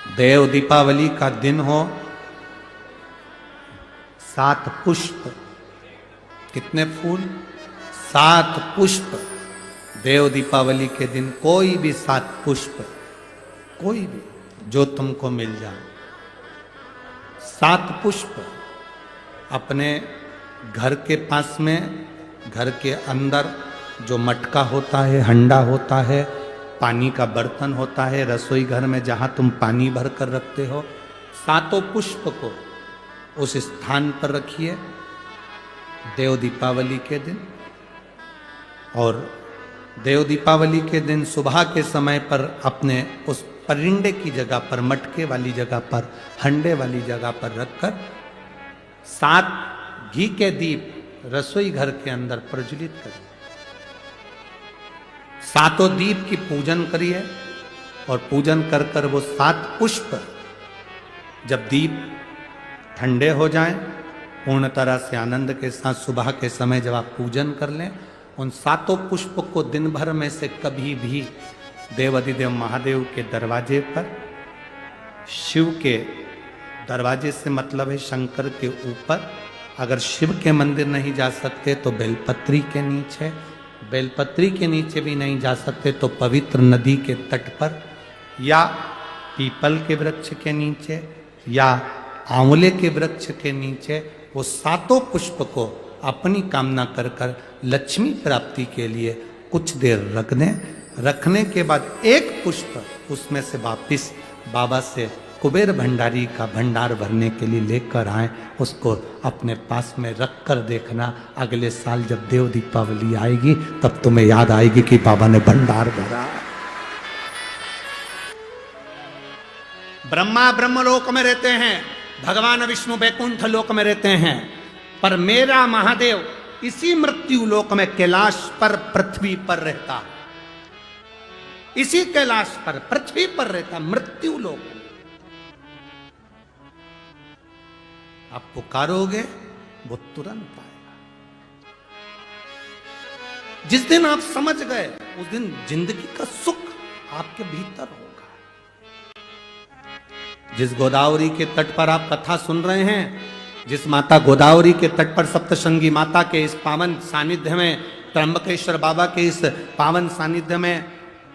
देव दीपावली का दिन हो, 7 पुष्प, कितने फूल? 7 पुष्प। देव दीपावली के दिन कोई भी 7 पुष्प, कोई भी जो तुमको मिल जाए, 7 पुष्प अपने घर के पास में, घर के अंदर जो मटका होता है, हंडा होता है, पानी का बर्तन होता है, रसोई घर में जहाँ तुम पानी भर कर रखते हो, 7 पुष्प को उस स्थान पर रखिए देव दीपावली के दिन। और देव दीपावली के दिन सुबह के समय पर अपने उस परिंडे की जगह पर, मटके वाली जगह पर, हंडे वाली जगह पर रखकर 7 घी के दीप रसोई घर के अंदर प्रज्वलित करिए। 7 दीप की पूजन करिए और पूजन कर कर वो 7 पुष्प जब दीप ठंडे हो जाएं, पूर्ण तरह से आनंद के साथ सुबह के समय जब आप पूजन कर लें, उन 7 पुष्प को दिन भर में से कभी भी देवाधिदेव महादेव के दरवाजे पर, शिव के दरवाजे से मतलब है शंकर के ऊपर, अगर शिव के मंदिर नहीं जा सकते तो बेलपत्री के नीचे, बेलपत्री के नीचे भी नहीं जा सकते तो पवित्र नदी के तट पर, या पीपल के वृक्ष के नीचे, या आंवले के वृक्ष के नीचे वो 7 पुष्प को अपनी कामना कर कर लक्ष्मी प्राप्ति के लिए कुछ देर रख दें। रखने के बाद 1 पुष्प उसमें से वापिस बाबा से कुबेर भंडारी का भंडार भरने के लिए लेकर आए, उसको अपने पास में रख कर देखना, अगले साल जब देव दीपावली आएगी तब तुम्हें याद आएगी कि बाबा ने भंडार भरा। ब्रह्मा ब्रह्मलोक में रहते हैं, भगवान विष्णु वैकुंठ लोक में रहते हैं, पर मेरा महादेव इसी मृत्यु लोक में कैलाश पर, पृथ्वी पर रहता, इसी कैलाश पर पृथ्वी पर रहता, मृत्यु लोक। आप पुकारोगे वो तुरंत आएगा। जिस दिन आप समझ गए उस दिन जिंदगी का सुख आपके भीतर होगा। जिस गोदावरी के तट पर आप कथा सुन रहे हैं, जिस माता गोदावरी के तट पर सप्तशृंगी माता के इस पावन सानिध्य में, त्र्यंबकेश्वर बाबा के इस पावन सानिध्य में,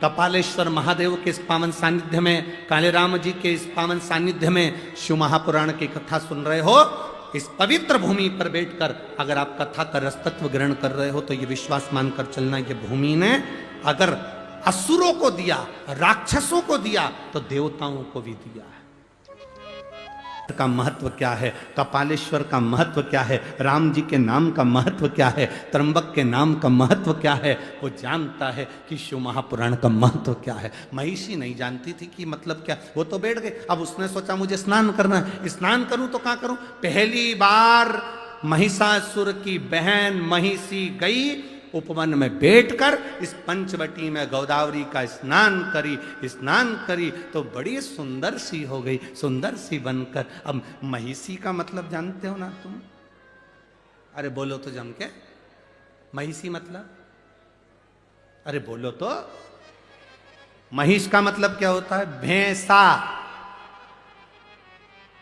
कपालेश्वर महादेव के इस पावन सानिध्य में, काले राम जी के इस पावन सानिध्य में शिव महापुराण की कथा सुन रहे हो, इस पवित्र भूमि पर बैठकर अगर आप कथा का रसतत्व ग्रहण कर रहे हो तो ये विश्वास मानकर चलना, ये भूमि ने अगर असुरों को दिया, राक्षसों को दिया, तो देवताओं को भी दिया है। का महत्व क्या है, कपालेश्वर का महत्व क्या है, राम जी के नाम का महत्व क्या है, त्र्यंबक के नाम का महत्व क्या है, वो जानता है कि शिव महापुराण का महत्व क्या है। महिषी नहीं जानती थी कि मतलब क्या, वो तो बैठ गए। अब उसने सोचा मुझे स्नान करना है, स्नान करूं तो क्या करूं। पहली बार महिषासुर की बहन महिषी गई, उपवन में बैठकर इस पंचवटी में गोदावरी का स्नान करी तो बड़ी सुंदर सी हो गई, सुंदर सी बनकर। अब महिषी का मतलब जानते हो ना तुम? अरे बोलो तो जम के, महिषी मतलब, अरे बोलो तो। महिष का मतलब क्या होता है? भैंसा।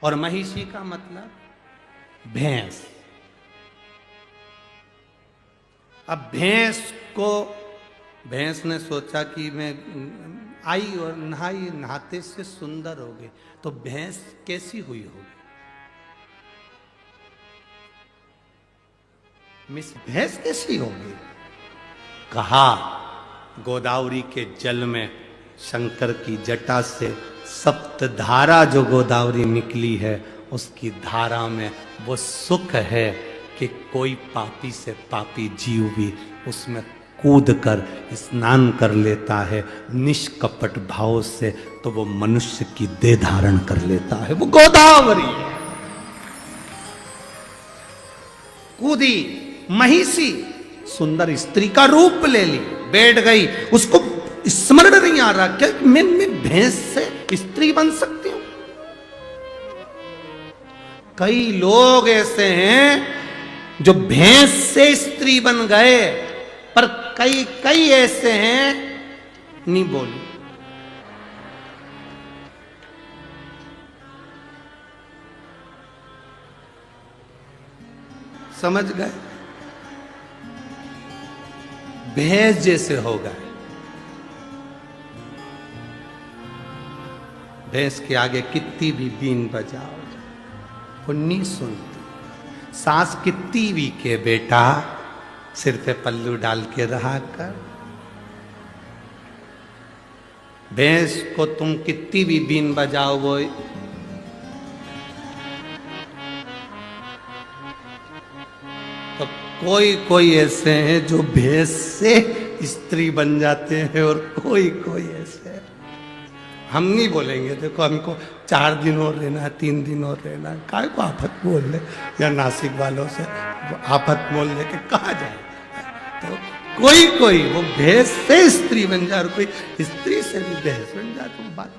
और महिषी का मतलब भैंस। अब भैंस ने सोचा कि मैं आई और नहाई, नहाते से सुंदर हो गई, तो भैंस कैसी हुई होगी? मिस भैंस कैसी होगी? कहा गोदावरी के जल में शंकर की जटा से सप्तधारा जो गोदावरी निकली है, उसकी धारा में वो सुख है कि कोई पापी से पापी जीव भी उसमें कूद कर स्नान कर लेता है निष्कपट भाव से, तो वो मनुष्य की देह धारण कर लेता है। वो गोदावरी है। कूदी महिषी, सुंदर स्त्री का रूप ले ली, बैठ गई। उसको स्मरण नहीं आ रहा क्या मैं भैंस से स्त्री बन सकती हूं? कई लोग ऐसे हैं जो भैंस से स्त्री बन गए, पर कई ऐसे हैं, नहीं बोलू, समझ गए? भैंस जैसे हो गए। भैंस के आगे कितनी भी बीन बजाओ वो नहीं सुनती। सास कितनी भी के बेटा सिर पे पल्लू डाल के रहा कर। भैंस को तुम कितनी भी बीन बजाओ वो तो कोई कोई ऐसे हैं जो भैंस से स्त्री बन जाते हैं और कोई कोई ऐसे हैं। हम नहीं बोलेंगे देखो हमको 4 दिन और रहना है, 3 दिन और रहना है। काय को आफत बोल ले या नासिक वालों से आफत बोल ले के कहा जाए। तो कोई कोई वो भैंस से स्त्री बन जाए और कोई स्त्री से भी भैंस बन जाए तो बात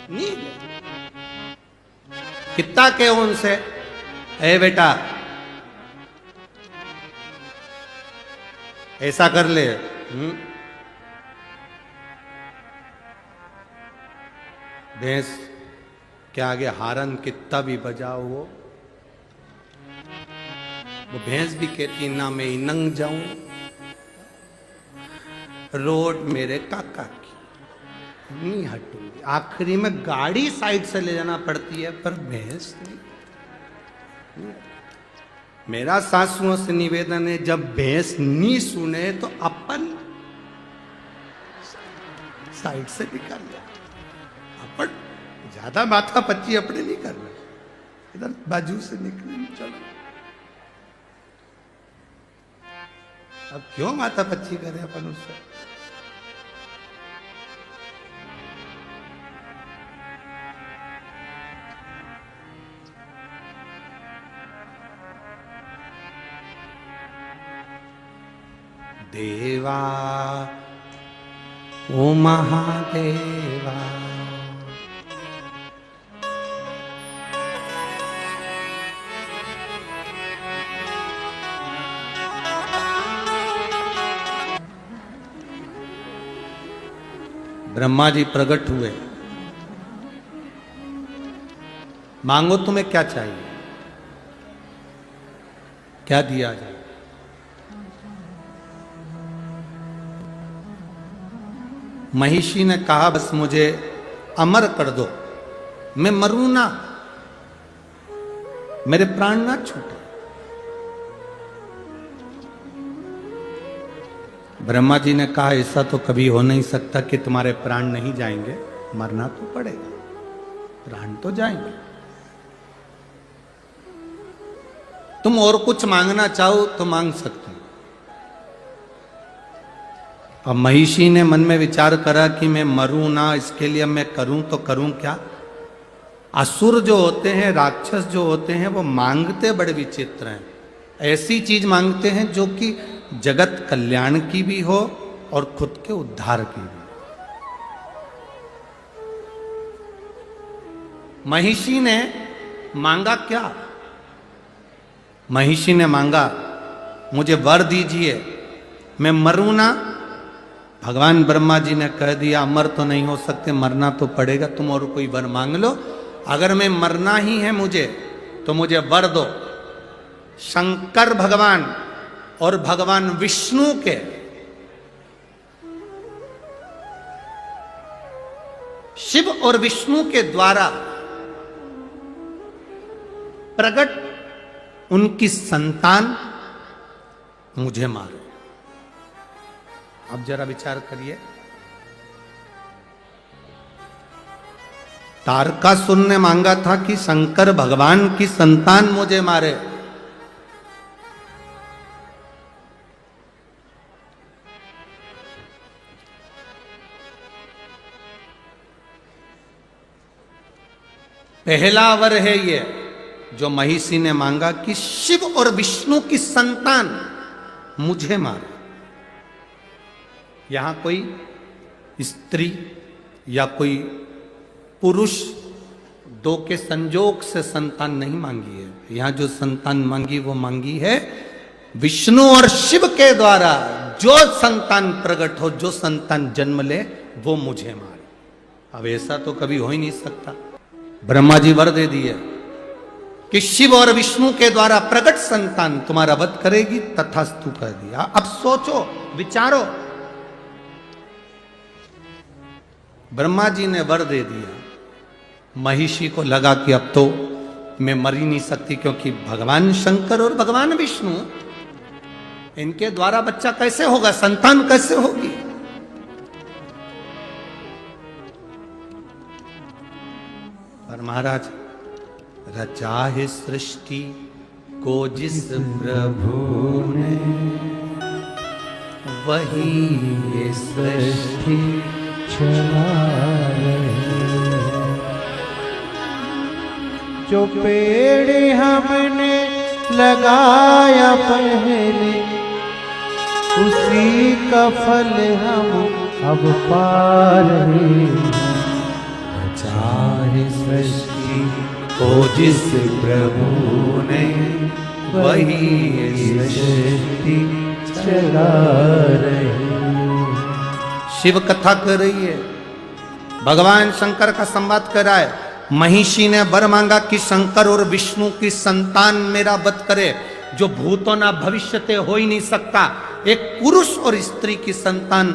नहीं है। कितना के उनसे ए बेटा ऐसा कर ले। भैंस के आगे हारन कितना भी बजाओ वो भैंस भी कहती ना मैं इनंग जाऊं रोड मेरे काका की नहीं हटूंगी। आखिरी में गाड़ी साइड से ले जाना पड़ती है पर भैंस नहीं। मेरा सासुओं से निवेदन है जब भैंस नहीं सुने तो अपन साइड से निकल जाए। अपन ज्यादा माथा पच्ची अपने नहीं करना, इधर बाजू से निकले चलो। अब क्यों माथा पच्ची करे अपन उससे। देवा ओ महादेवा ब्रह्मा जी प्रकट हुए। मांगो तुम्हें क्या चाहिए, क्या दिया जाए। महिषी ने कहा बस मुझे अमर कर दो, मैं मरूं ना, मेरे प्राण ना छूटे। ब्रह्मा जी ने कहा ऐसा तो कभी हो नहीं सकता कि तुम्हारे प्राण नहीं जाएंगे, मरना तो पड़ेगा, प्राण तो जाएंगे। तुम और कुछ मांगना चाहो तो मांग सकते हो। अब महिषी ने मन में विचार करा कि मैं मरूं ना, इसके लिए मैं करूं तो करूं क्या। असुर जो होते हैं, राक्षस जो होते हैं, वो मांगते बड़े विचित्र हैं। ऐसी चीज मांगते हैं जो कि जगत कल्याण की भी हो और खुद के उद्धार की भी। महिषी ने मांगा क्या? महिषी ने मांगा मुझे वर दीजिए, मैं मरूं ना। भगवान ब्रह्मा जी ने कह दिया अमर तो नहीं हो सकते, मरना तो पड़ेगा, तुम और कोई वर मांग लो। अगर मैं मरना ही है मुझे तो मुझे वर दो। शंकर भगवान और भगवान विष्णु के शिव और विष्णु के द्वारा प्रकट उनकी संतान मुझे मारे। अब जरा विचार करिए, तारकासुर ने मांगा था कि शंकर भगवान की संतान मुझे मारे। पहला वर है ये जो महिषी ने मांगा कि शिव और विष्णु की संतान मुझे मारे। यहां कोई स्त्री या कोई पुरुष दो के संजोग से संतान नहीं मांगी है। यहां जो संतान मांगी वो मांगी है विष्णु और शिव के द्वारा। जो संतान प्रकट हो, जो संतान जन्म ले, वो मुझे मारे। अब ऐसा तो कभी हो ही नहीं सकता। ब्रह्मा जी वर दे दिए कि शिव और विष्णु के द्वारा प्रकट संतान तुम्हारा वध करेगी, तथास्तु कर दिया। अब सोचो, विचारो, ब्रह्मा जी ने वर दे दिया, महिषी को लगा कि अब तो मैं मर ही नहीं सकती, क्योंकि भगवान शंकर और भगवान विष्णु, इनके द्वारा बच्चा कैसे होगा, संतान कैसे होगी। पर महाराज, रचा है सृष्टि को जिस प्रभु ने, वही ये सृष्टि चला रहे। जो पेड़ हमने लगाया पहले, उसी का फल हम अब पा रहे हैं। चाहे सृष्टि को जिस प्रभु ने, वही सृष्टि चला रहे। शिव कथा कर रही है, भगवान शंकर का संवाद कर रहा है। महिषी ने वर मांगा कि शंकर और विष्णु की संतान मेरा वध करे, जो भूतो ना भविष्यते हो ही नहीं सकता। एक पुरुष और स्त्री की संतान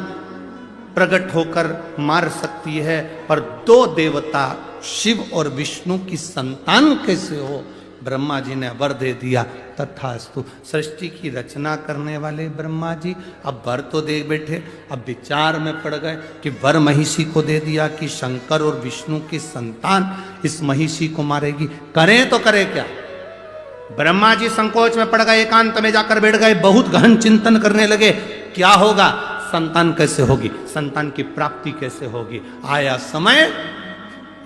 प्रकट होकर मार सकती है, पर दो देवता शिव और विष्णु की संतान कैसे हो। ब्रह्मा जी ने वर दे दिया, तथास्तु। सृष्टि की रचना करने वाले ब्रह्मा जी अब वर तो दे बैठे, अब विचार में पड़ गए कि वर महिषी को दे दिया कि शंकर और विष्णु की संतान इस महिषी को मारेगी, करें तो करें क्या। ब्रह्मा जी संकोच में पड़ गए, एकांत में जाकर बैठ गए, बहुत गहन चिंतन करने लगे, क्या होगा, संतान कैसे होगी, संतान की प्राप्ति कैसे होगी। आया समय,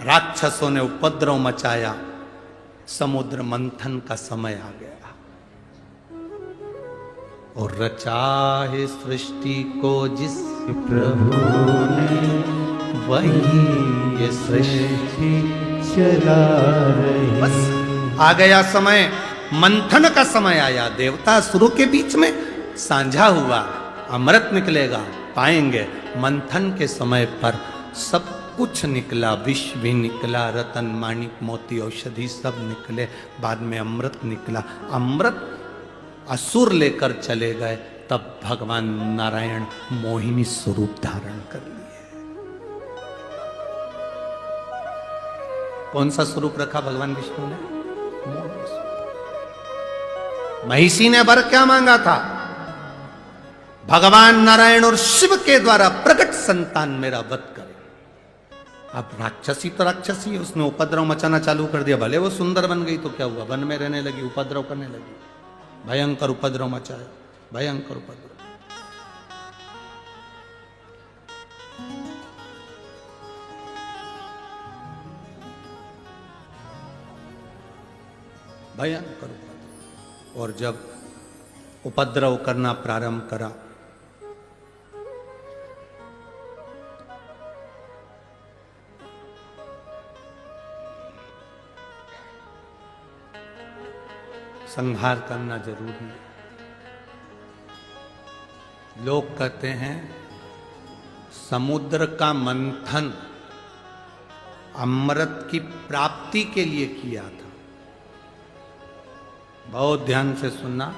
राक्षसों ने उपद्रव मचाया, समुद्र मंथन का समय आ गया, और रचा है सृष्टि को जिस प्रभु ने, वही ये सृष्टि चला रहे। बस आ गया समय, मंथन का समय आया। देवता असुरों के बीच में साझा हुआ, अमृत निकलेगा, पाएंगे। मंथन के समय पर सब कुछ निकला, विष भी निकला, रतन माणिक मोती औषधि सब निकले, बाद में अमृत निकला। अमृत असुर लेकर चले गए, तब भगवान नारायण मोहिनी स्वरूप धारण कर लिए। कौन सा स्वरूप रखा भगवान विष्णु ने? मोहिनी स्वरूप। महिषी ने वर क्या मांगा था? भगवान नारायण और शिव के द्वारा प्रकट संतान मेरा वध करे। अब राक्षसी तो राक्षसी, उसने उपद्रव मचाना चालू कर दिया। भले वो सुंदर बन गई तो क्या हुआ, वन में रहने लगी, उपद्रव करने लगी, भयंकर उपद्रव मचाया, भयंकर उपद्रव। भयंकर उपद्रव। और जब उपद्रव करना प्रारंभ करा, संहार करना जरूरी है। लोग कहते हैं समुद्र का मंथन अमृत की प्राप्ति के लिए किया था। बहुत ध्यान से सुनना,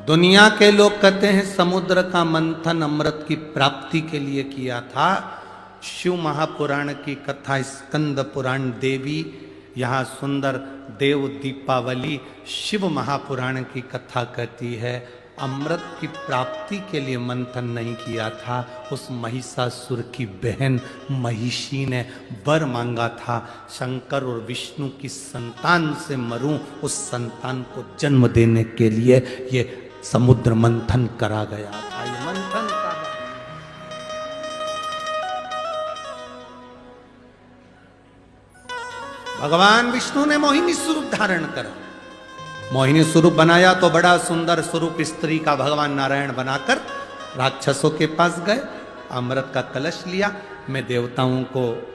दुनिया के लोग कहते हैं समुद्र का मंथन अमृत की प्राप्ति के लिए किया था। शिव महापुराण की कथा, स्कंद पुराण देवी, यहाँ सुंदर देव दीपावली, शिव महापुराण की कथा कहती है अमृत की प्राप्ति के लिए मंथन नहीं किया था। उस महिषासुर की बहन महिषी ने वर मांगा था, शंकर और विष्णु की संतान से मरूं, उस संतान को जन्म देने के लिए ये समुद्र मंथन करा गया था। ये मंथन का भगवान विष्णु ने मोहिनी स्वरूप धारण करा। मोहिनी स्वरूप बनाया तो बड़ा सुंदर स्वरूप स्त्री का भगवान नारायण बनाकर राक्षसों के पास गए, अमृत का कलश लिया। मैं देवताओं को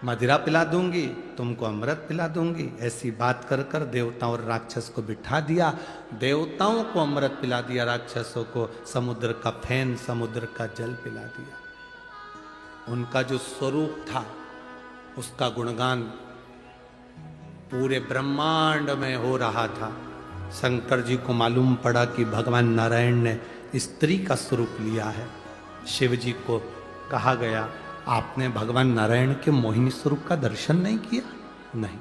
मदिरा पिला दूंगी, तुमको अमृत पिला दूंगी, ऐसी बात कर कर देवताओं और राक्षस को बिठा दिया। देवताओं को अमृत पिला दिया, राक्षसों को समुद्र का फैन, समुद्र का जल पिला दिया। उनका जो स्वरूप था उसका गुणगान पूरे ब्रह्मांड में हो रहा था। शंकर जी को मालूम पड़ा कि भगवान नारायण ने स्त्री का स्वरूप लिया है। शिव जी को कहा गया, आपने भगवान नारायण के मोहिनी स्वरूप का दर्शन नहीं किया? नहीं।